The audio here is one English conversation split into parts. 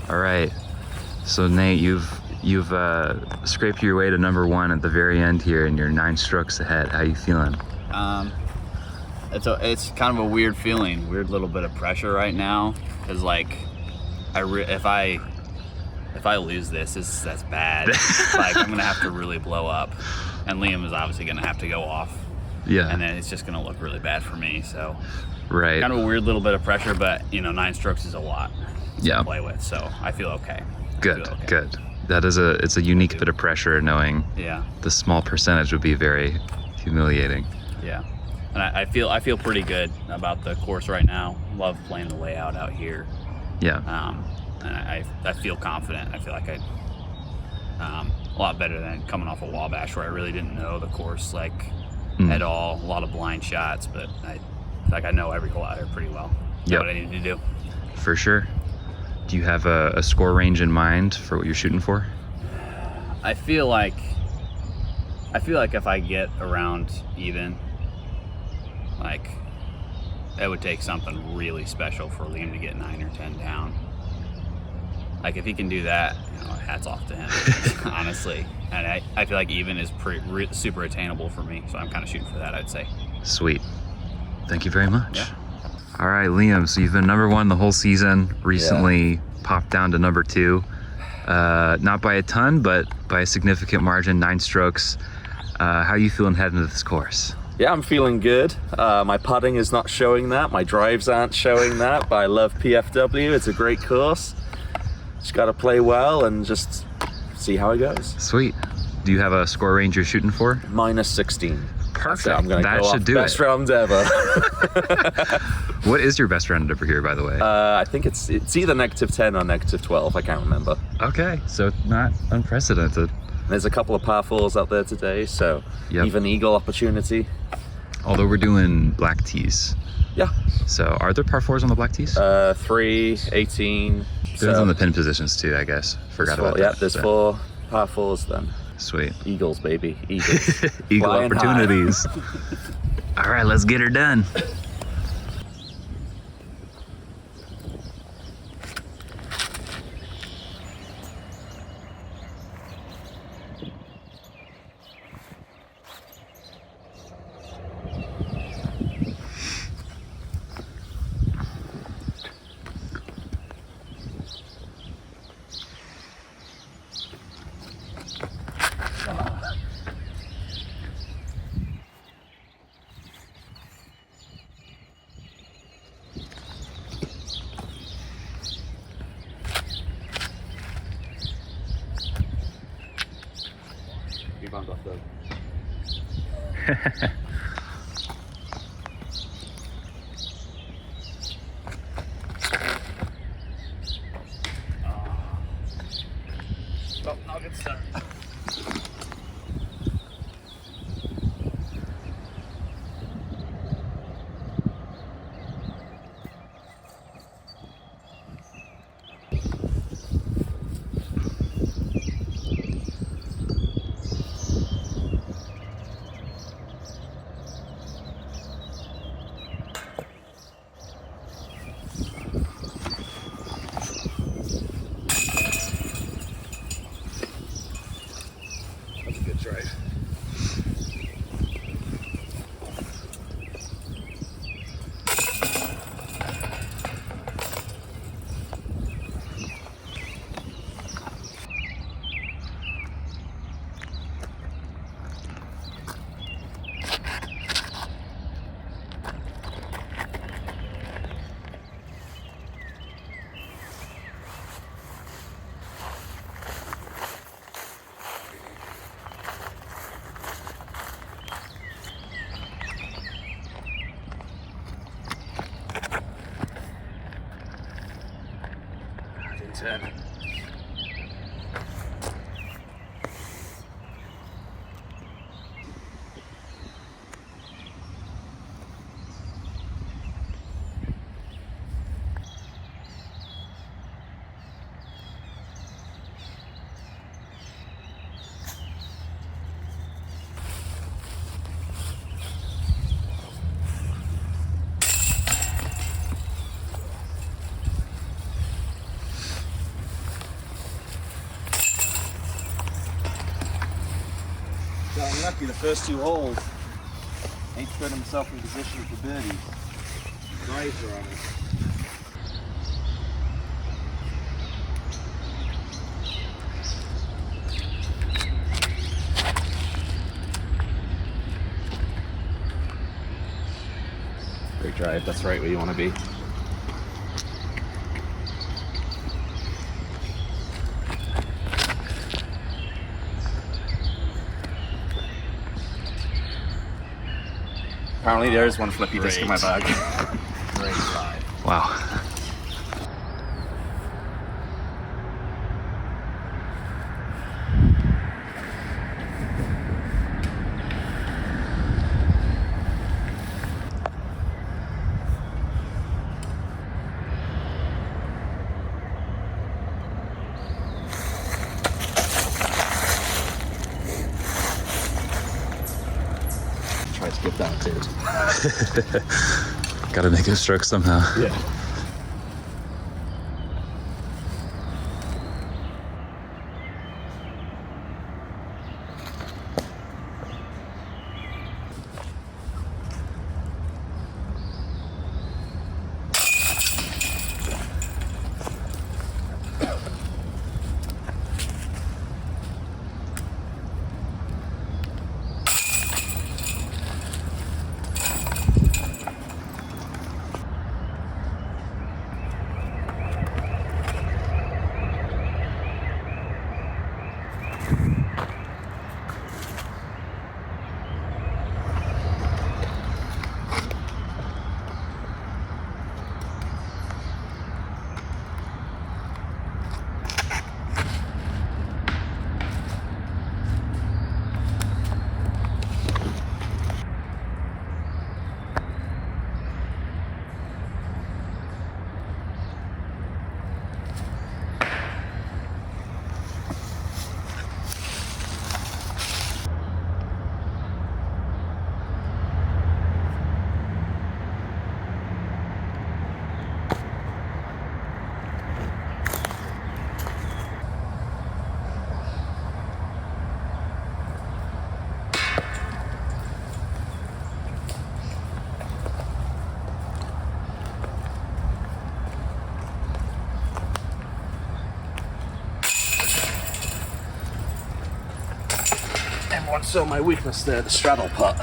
All right. So Nate, you've scraped your way to number 1 at the very end here, and you're 9 strokes ahead. How you feeling? It's kind of a weird feeling, weird little bit of pressure right now. Cause like, if I lose this, that's bad. Like I'm gonna have to really blow up, and Liam is obviously gonna have to go off. Yeah. And then it's just gonna look really bad for me. So. Right. Kind of a weird little bit of pressure, but you know, 9 strokes is a lot to play with, so I feel okay. Good. That is it's a unique bit of pressure, knowing the small percentage would be very humiliating. Yeah, and I feel pretty good about the course right now. Love playing the layout out here. Yeah. And I feel confident. I feel like a lot better than coming off a Wabash where I really didn't know the course at all. A lot of blind shots, but I know every hole out here pretty well. Know what I need to do. For sure. Do you have a score range in mind for what you're shooting for? I feel like if I get around even, like it would take something really special for Liam to get 9 or 10 down. Like if he can do that, you know, hats off to him, honestly. And I feel like even is super attainable for me, so I'm kind of shooting for that, I'd say. Sweet. Thank you very much. Yeah. All right, Liam, so you've been number 1 the whole season, recently popped down to number 2. Not by a ton, but by a significant margin, 9 strokes. How are you feeling heading into this course? Yeah, I'm feeling good. My putting is not showing that, my drives aren't showing that, but I love PFW, it's a great course. Just gotta play well and just see how it goes. Sweet. Do you have a score range you're shooting for? Minus 16. Perfect. I'm gonna that go should off do best it. round ever. What is your best round over here, by the way? I think it's either -10 or -12. I can't remember. Okay, so not unprecedented. There's a couple of par 4s out there today, so even eagle opportunity. Although we're doing black tees. Yeah. So are there par 4s on the black tees? 3, 18. Depends on the pin positions too, I guess. Forgot about that. Yeah, there's 4 par 4s then. Sweet. Eagles, baby. Eagles. Eagle Flying opportunities. All right, let's get her done. I'll get started. Got unlucky the first 2 holes. Ain't put himself in position for birdies. Drives are on it. Great drive. That's right where you want to be. Apparently there is one flippy disc in my bag. Great drive. Wow. Try to get that too. Gotta make a stroke somehow. Yeah. Everyone saw my weakness there, the straddle putt.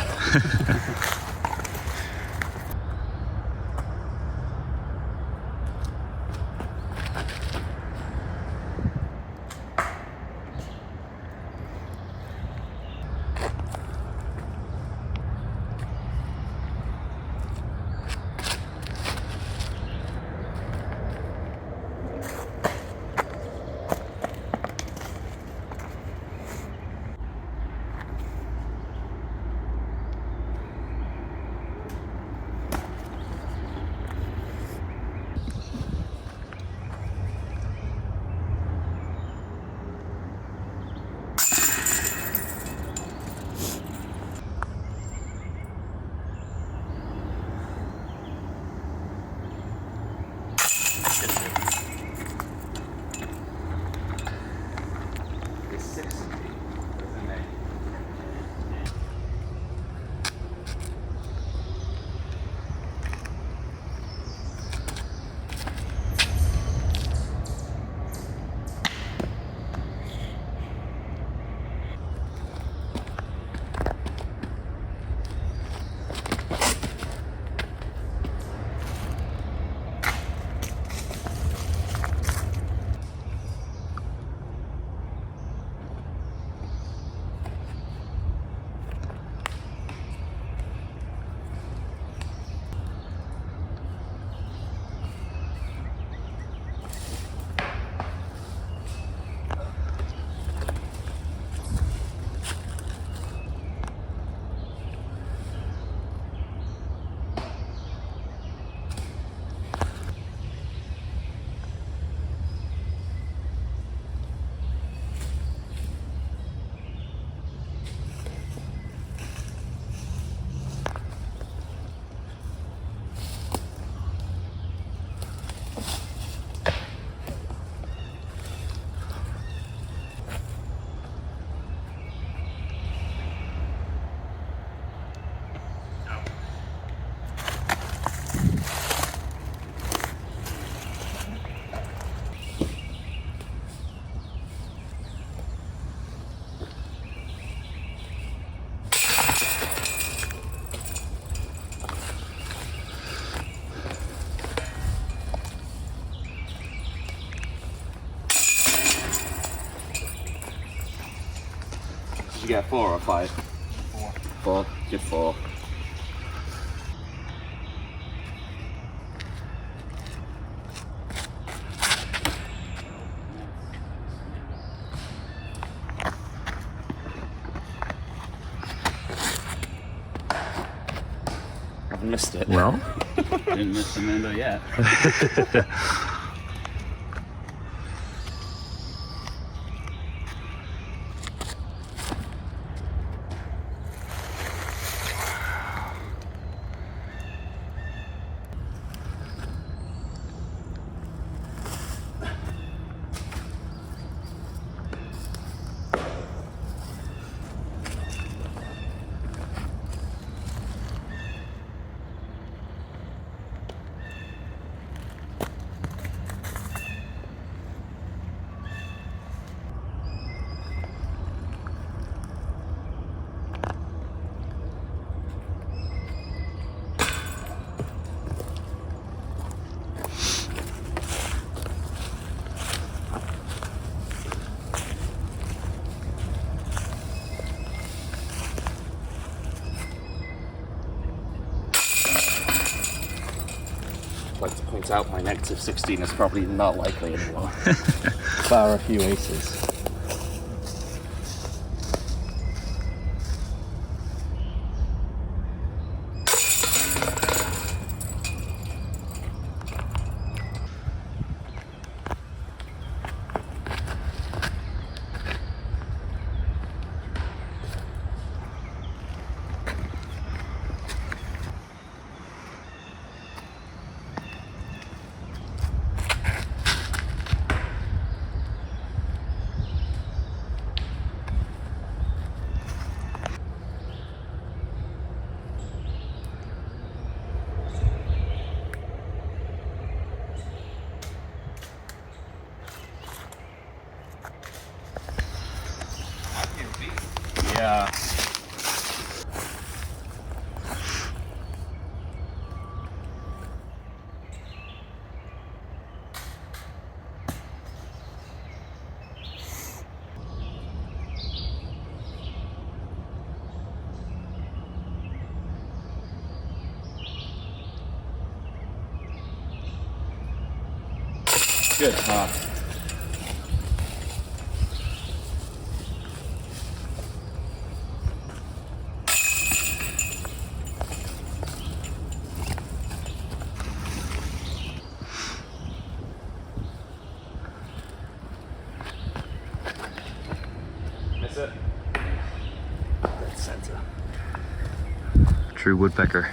you get, 4 or 5? 4. 4. Good 4. I've missed it. Well, Didn't miss the window yet. I'd like to point out my negative 16 is probably not likely anymore. Bar a few aces. Yeah. Good top. Miss it. Dead center. true woodpecker.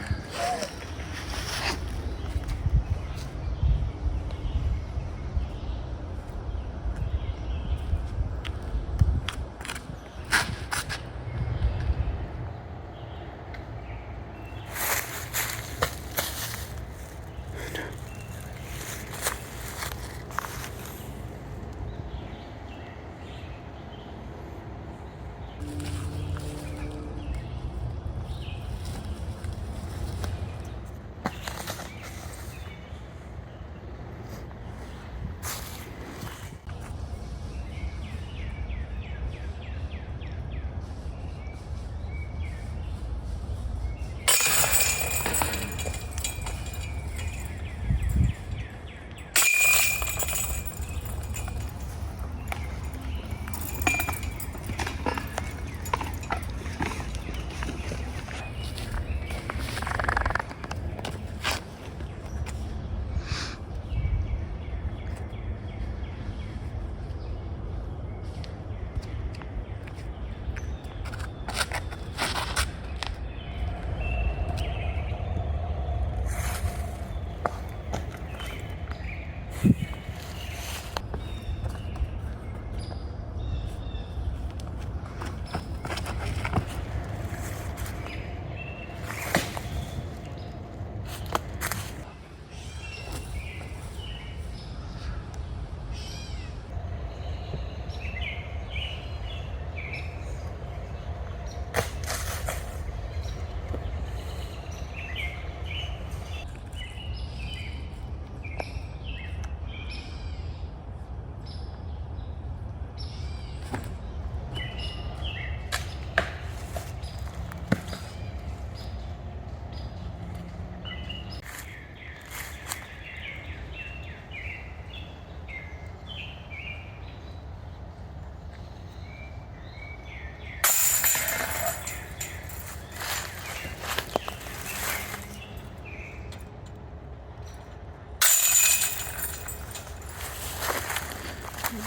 Get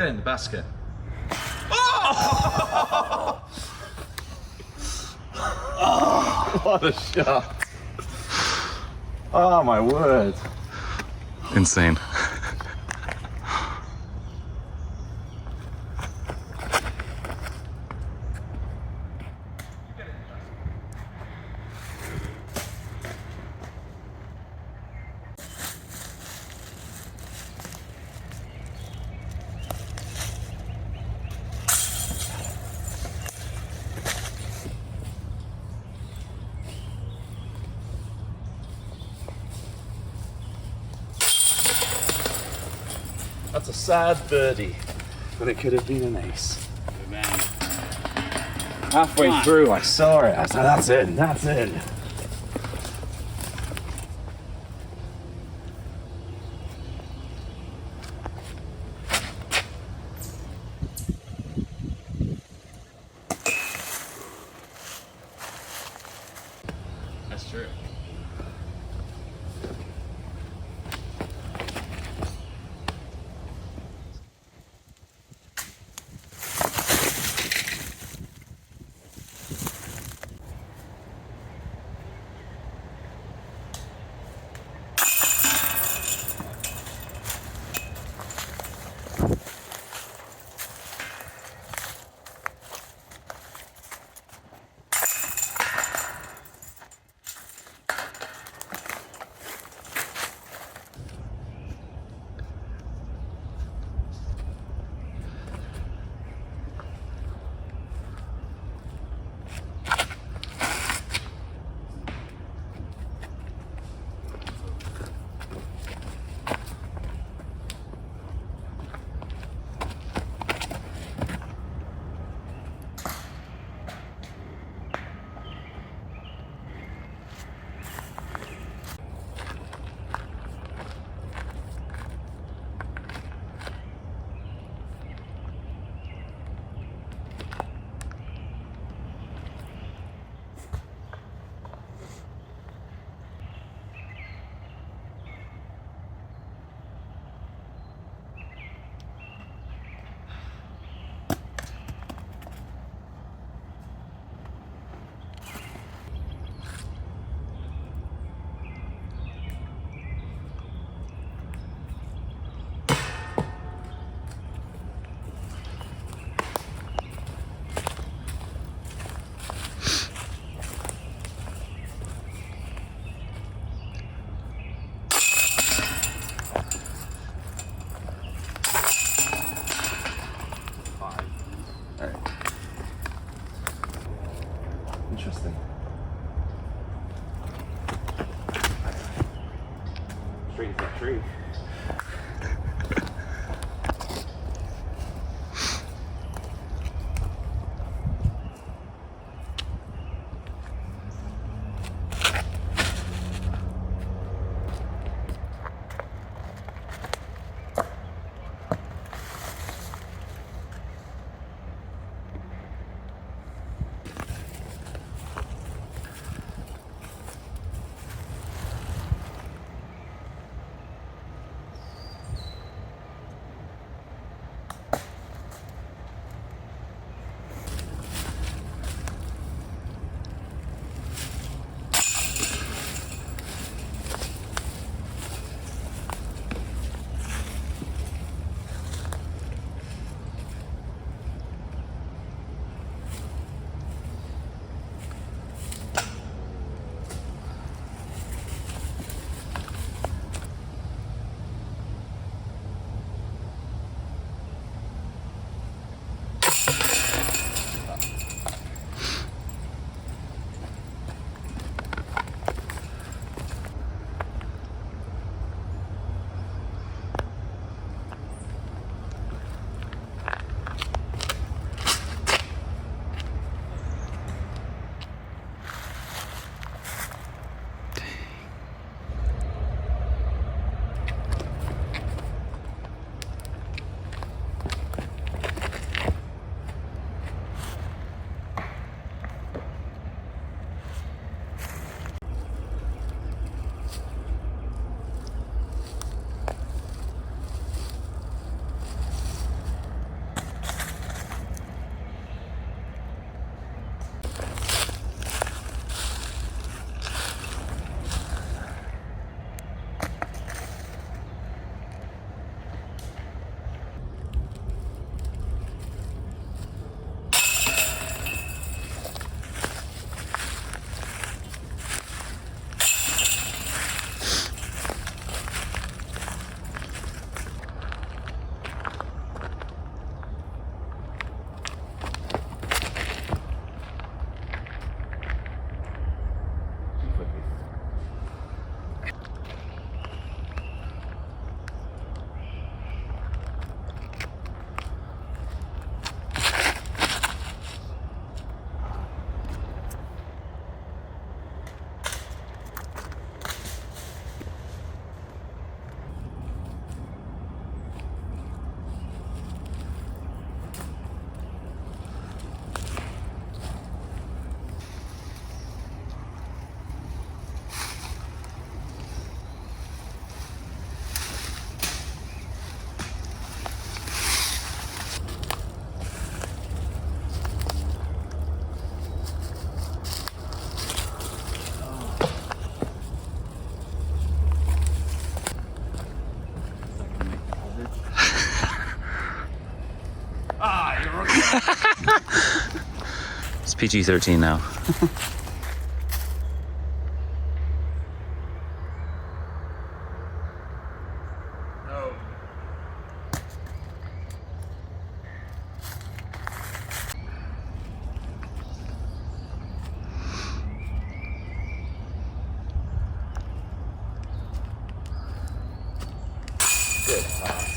in the basket. What a shot. Oh my word. Insane. That's a sad birdie, but it could have been an ace. Good man. Halfway Come on. through, I saw it. I was like, that's in, that's in. That's true. Interesting. Straight as that tree. It's PG-13 now. Good pass.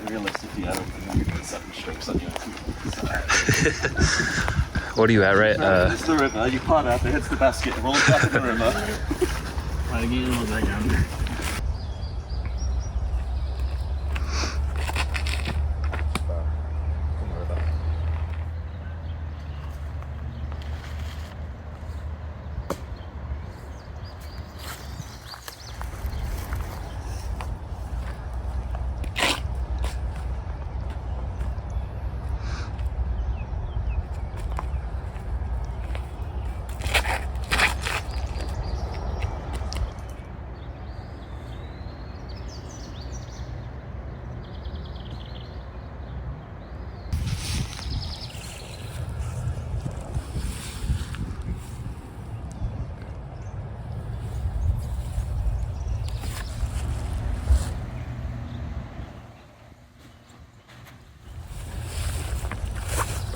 Realistically, I don't think I'm going to put 7 strokes on you. What are you at, right? It's the river, you part out, it hits the basket, it rolls back in the river. Try to get a little bit down.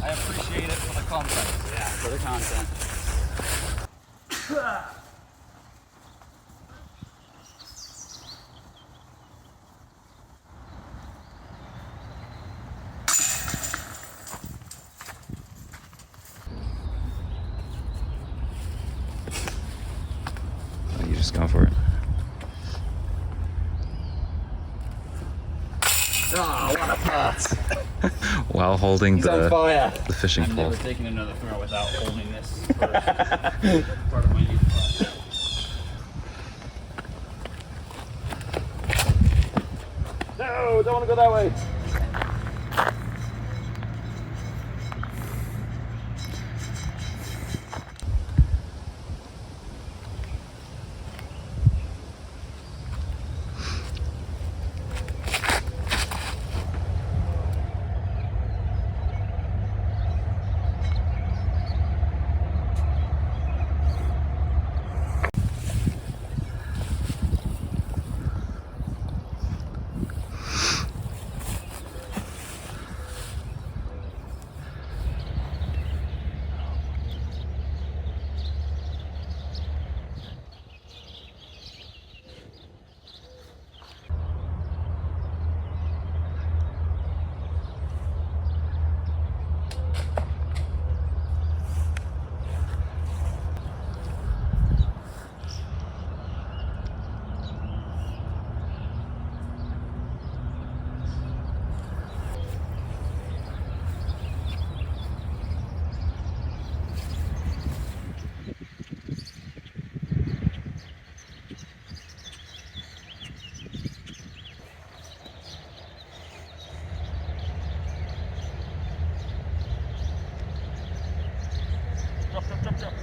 I appreciate it for the content. Yeah, for the content. Oh, you just go for it. Oh, what a pass! While holding He's on fire. the fishing I've pole. never taken another throw without holding this for part of my use. No, don't want to go that way. Drop.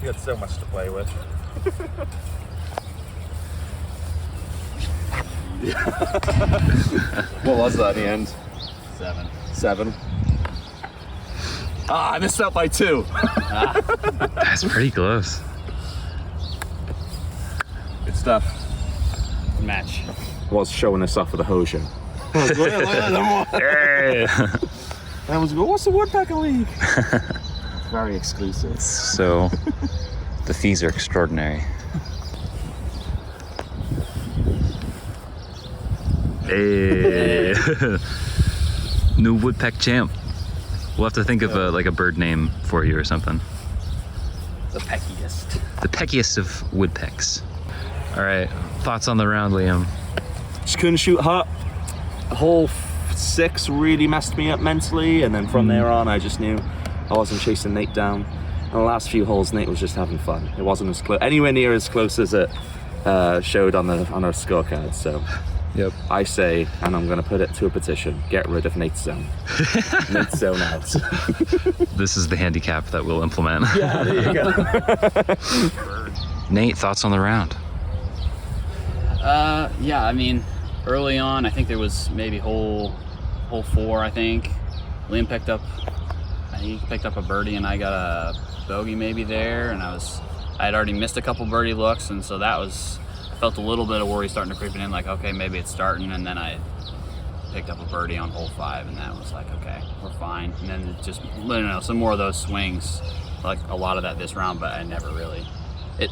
You got so much to play with. What was that in the end? 7. Ah, I missed out by 2. That's pretty close. Good stuff. Match. Was showing us off with a hosier. Hey. I was going, what's the Woodpecker League? Very exclusive. So The fees are extraordinary. Hey. New woodpeck champ. We'll have to think of like a bird name for you or something. The peckiest. The peckiest of woodpecks. All right, thoughts on the round, Liam? Just couldn't shoot hot. Hole 6 really messed me up mentally, and then from there on, I just knew I wasn't chasing Nate down. And the last few holes, Nate was just having fun. It wasn't as close, anywhere near as close as it showed on our scorecard. So, Yep. I say, and I'm going to put it to a petition: get rid of Nate's zone. Nate's zone out. This is the handicap that we'll implement. Yeah, there you go. Nate, thoughts on the round? Yeah, I mean, early on, I think there was maybe hole 4, I think. Liam picked up a birdie and I got a bogey maybe there, and I had already missed a couple birdie looks, and so felt a little bit of worry starting to creeping in, like, okay, maybe it's starting, and then I picked up a birdie on hole 5, and that was like, okay, we're fine. And then it just, some more of those swings, like a lot of that this round, but I never really.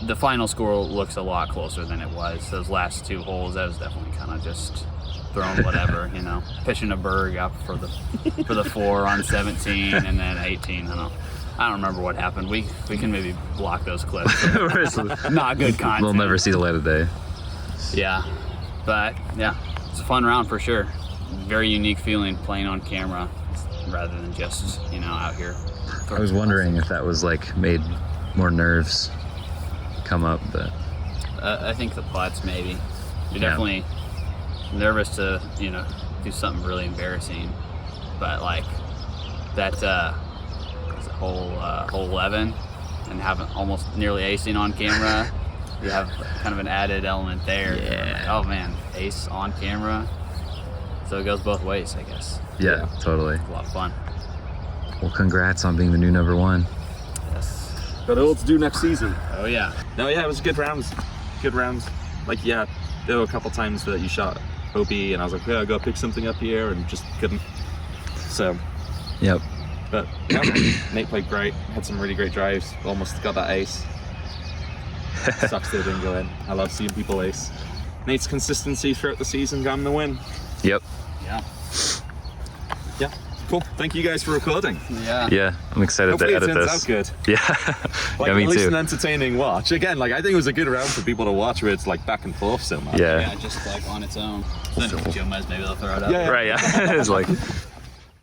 The final score looks a lot closer than it was. Those last 2 holes, that was definitely kind of just throwing whatever, pitching a berg up for the 4 on 17, and then 18. I don't remember what happened. We can maybe block those clips. Not good content. We'll never see the light of day. Yeah, but yeah, it's a fun round for sure. Very unique feeling playing on camera rather than just out here. I was wondering if that was like made more nerves come up, but I think the putts maybe. You're Yeah. definitely nervous to do something really embarrassing, but like that was it hole 11 and having almost nearly acing on camera. You have kind of an added element there. Yeah. Like, oh man, ace on camera. So it goes both ways, I guess. yeah, totally. A lot of fun. Well, congrats on being the new number 1. Yes. Got it all to do next season. Oh yeah. No, yeah, it was good rounds. Good rounds. Like, yeah, there were a couple times that you shot Hobie, and I was like, yeah, I gotta pick something up here, and just couldn't. So, Yep. but yeah, Nate played great. Had some really great drives. Almost got that ace. Sucks that it didn't go in. I love seeing people ace. Nate's consistency throughout the season got him the win. Yep. Yeah. Yeah, cool. Thank you guys for recording. Yeah. Yeah, I'm excited Hopefully to it edit turns this. out good. Yeah. Like, Yeah, me at least too. an entertaining watch. Again, like, I think it was a good round for people to watch where it's like back and forth so much. Yeah. Yeah, just like on its own. Then Joe Mez, maybe they'll throw it up. Yeah. Right, yeah. It's like